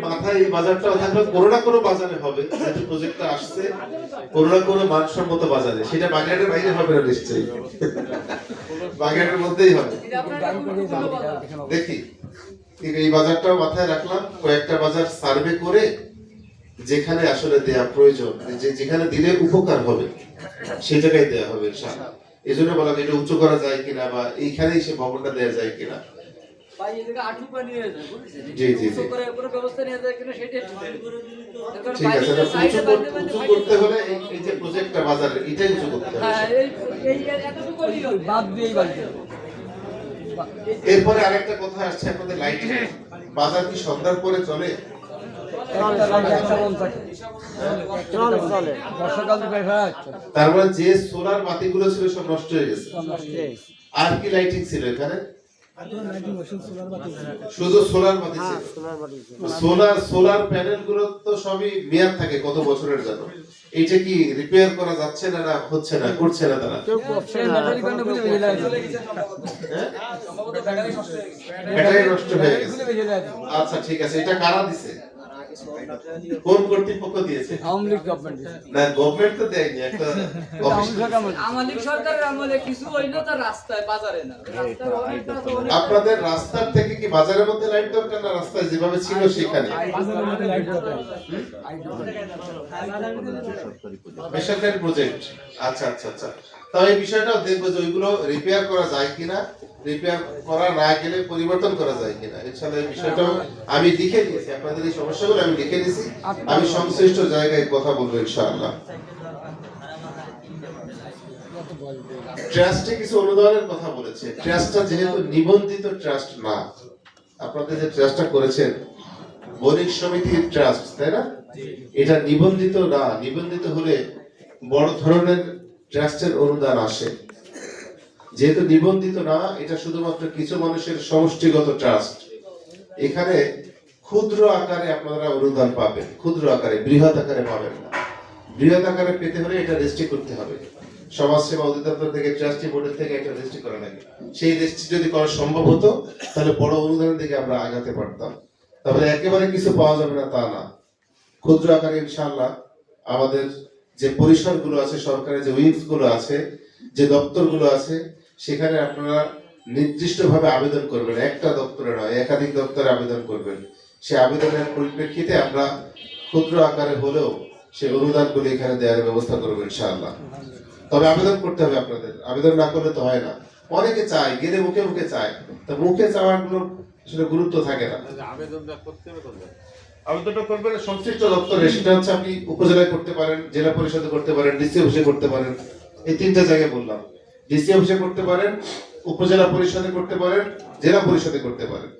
মাথায় এই বাজারটা থাকলে কোনো না কোনো বাজারে হবে, যেহেতু প্রজেক্টটা আসছে কোনো না কোনো মানসম্মত বাজারে, সেটা বাগেরহাটের বাইরে হবে না নিশ্চয়ই, বাগেরহাটের মধ্যেই হবে। দেখি এই বাজারটাও মাথায় রাখলাম, কয়েকটা বাজার সার্ভে করে যেখানে আসলে দেয়া প্রয়োজন, যেখানে দিলে উপকার হবে সেই জায়গায় দেয়া হবে ইনশাআল্লাহ। এই জন্য বলা এটা উঁচু করা যায় কিনা বা এইখানেই সে ভবনটা দেওয়া যায় কিনা। জি জি জি ঠিক আছে, উঁচু করতে হলে এই যে প্রজেক্টটা বাজারে এটাই উঁচু করতে হবে। এরপরে আরেকটা কথা আসছে আপনাদের লাইটিং, বাজার কি সন্ধ্যার পরে চলে? তার মানে যে সোলার বাতিগুলো ছিল সব নষ্ট হয়ে গেছে, আর কি লাইটিং ছিল এখানে? শুধু সোলার বাতি ছিল। সোলার প্যানেল গুলো তো সবই মেয়াদ থাকে কত বছরের জন্য, এইটা কি রিপেয়ার করা যাচ্ছে না, না হচ্ছে না, করছে না তারা? ব্যাটারি নষ্ট হয়ে গেছে। আচ্ছা ঠিক আছে, এটা কারা দিছে? কোন কর্তৃপক্ষ দিয়েছে? আওয়ামী লীগ গভর্নমেন্ট দিয়েছে। না গভর্নমেন্ট তো দেয়নি, একটা আওয়ামী লীগ সরকারের আমলে কিছু হইলো, তার রাস্তায় বাজারে না। আপনাদের রাস্তার থেকে কি বাজারের মধ্যে লাইট দরকার, না রাস্তায় যেভাবে ছিল সেখানে? বেসরকারি প্রজেক্ট। আচ্ছা আচ্ছা আচ্ছা, তাও এই বিষয়টাও দেখবো যে ওইগুলো রিপেয়ার করা যায় কিনা, রিপেয়ার করা না গেলে পরিবর্তন করা যায় কিনা। ইনশাআল্লাহ এই বিষয়টাও আমি লিখে দিয়েছি, আপনাদের এই সমস্যাগুলো আমি লিখে দিয়েছি, আমি সংশ্লিষ্ট জায়গায় কথা বলবো ইনশাআল্লাহ। ট্রাস্টে কিছু অনুদানের কথা বলেছে, ট্রাস্টটা যেহেতু নিবন্ধিত ট্রাস্ট না, আপনাদের যে ট্রাস্টটা করেছেন বণিক সমিতির ট্রাস্ট, তাই না? এটা নিবন্ধিত না, নিবন্ধিত হলে বড় ধরনের ট্রাস্টের অনুদান আসে। যেহেতু নিবন্ধিত না, এটা শুধুমাত্র কিছু মানুষের সমষ্টিগত ট্রাস্ট, এখানে ক্ষুদ্র আকারে আপনারা অনুদান পাবেন, ক্ষুদ্র আকারে, বৃহৎ আকারে পাবেন না। বৃহৎ আকারে পেতে হলে এটা রেজিস্ট্রি করতে হবে, সমাজসেবা অধিদপ্তর থেকে, ট্রাস্টি বোর্ডের থেকে একটা রেজিস্ট্রি করা লাগে। সেই রেজিস্ট্রি যদি করা সম্ভব হতো তাহলে বড় অনুদানের দিকে আমরা আগাতে পারতাম। তাহলে একেবারে কিছু পাওয়া যাবে না তা না, ক্ষুদ্র আকারে ইনশাআল্লাহ আমাদের যে পরিসরগুলো আছে, সরকারের যে উইংস গুলো আছে, যে দপ্তরগুলো আছে, সেখানে আপনারা নির্দিষ্টভাবে আবেদন করবেন, একটা দপ্তরে নয় একাধিক দপ্তরে আবেদন করবেন। সে আবেদনের পরিপ্রেক্ষিতে আমরা ক্ষুদ্র আকারে হলেও সে অনুদানগুলো এখানে দেওয়ার ব্যবস্থা করবেন ইনশাআল্লাহ। তবে আবেদন করতে হবে আপনাদের, আবেদন না করলে তো হয় না। অনেকে চায়, গেলে মুখে মুখে চায়, তো মুখে চাওয়াগুলো আসলে গুরুত্ব থাকে না। আবেদনটা করবেন সংশ্লিষ্ট দপ্তরে, সেটা হচ্ছে আপনি উপজেলায় করতে পারেন, জেলা পরিষদে করতে পারেন, ডিসি অফিসে করতে পারেন। এই তিনটা জায়গায় বললাম, ডিসি অফিসে করতে পারেন, উপজেলা পরিষদে করতে পারেন, জেলা পরিষদে করতে পারেন।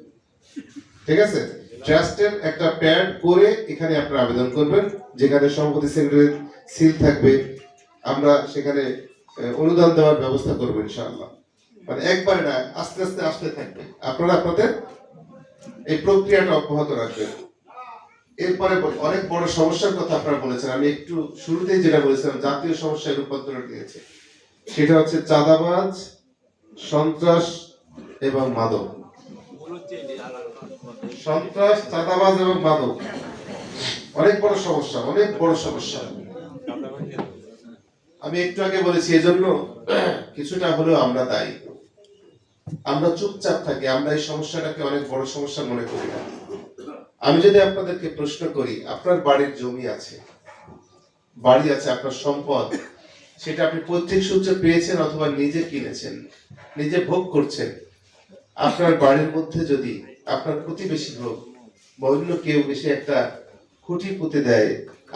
ঠিক আছে, ট্রাস্টের একটা প্যাড করে এখানে আপনারা আবেদন করবেন, যেখানে সভাপতি সেক্রেটারির সিল থাকবে। আমরা সেখানে অনুদান দেওয়ার ব্যবস্থা করবো ইনশাআল্লাহ। মানে একবারে না, আস্তে আস্তে আসতে থাকবে, আপনারা আপনাদের এই প্রক্রিয়াটা অব্যাহত রাখবেন। এরপরে অনেক বড় সমস্যার কথা আপনারা বলেছেন, আমি একটু শুরুতেই যেটা বলেছিলাম জাতীয় সমস্যায় রূপান্তর নিয়েছে, সেটা হচ্ছে চাঁদাবাজ, সন্ত্রাস এবং মাদক। সন্ত্রাস, চাঁদাবাজ এবং মাদক অনেক বড় সমস্যা, অনেক বড় সমস্যা। আমি একটু আগে বলেছি, এজন্য কিছুটা হলেও আমরা দায়ী। আমরা চুপচাপ থাকি, আমরা এই সমস্যাটাকে অনেক বড় সমস্যা মনে করি না। আমি যদি আপনাদেরকে প্রশ্ন করি, আপনার বাড়ির জমি আছে, বাড়ি আছে, আপনার সম্পদ, সেটা আপনি পৈতৃক সূত্রে পেয়েছেন অথবা নিজে কিনেছেন, নিজে ভোগ করছেন। আপনার বাড়ির মধ্যে যদি আপনার প্রতিবেশী হোক বা অন্য কেউ এসে একটা খুঁটি পুঁতে দেয়,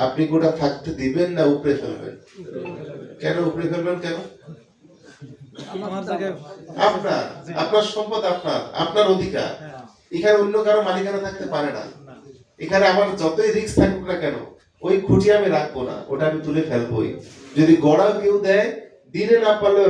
আপনি গোটা থাকতে দিবেন না উপড়ে ফেলবেন? কেন উপড়ে ফেলবেন? কেন? আপনার আপনার সম্পদ, আপনার আপনার অধিকার, এখানে অন্য কারো মালিকানা থাকতে পারে না। এখানে আমার যতই রিস্ক থাকুক না কেন, ওই খুঁটি আমি রাখবো না, ওটা আমি তুলে ফেলবোই। যদি গড়াও কেউ দেয়, দিনে না পারলেও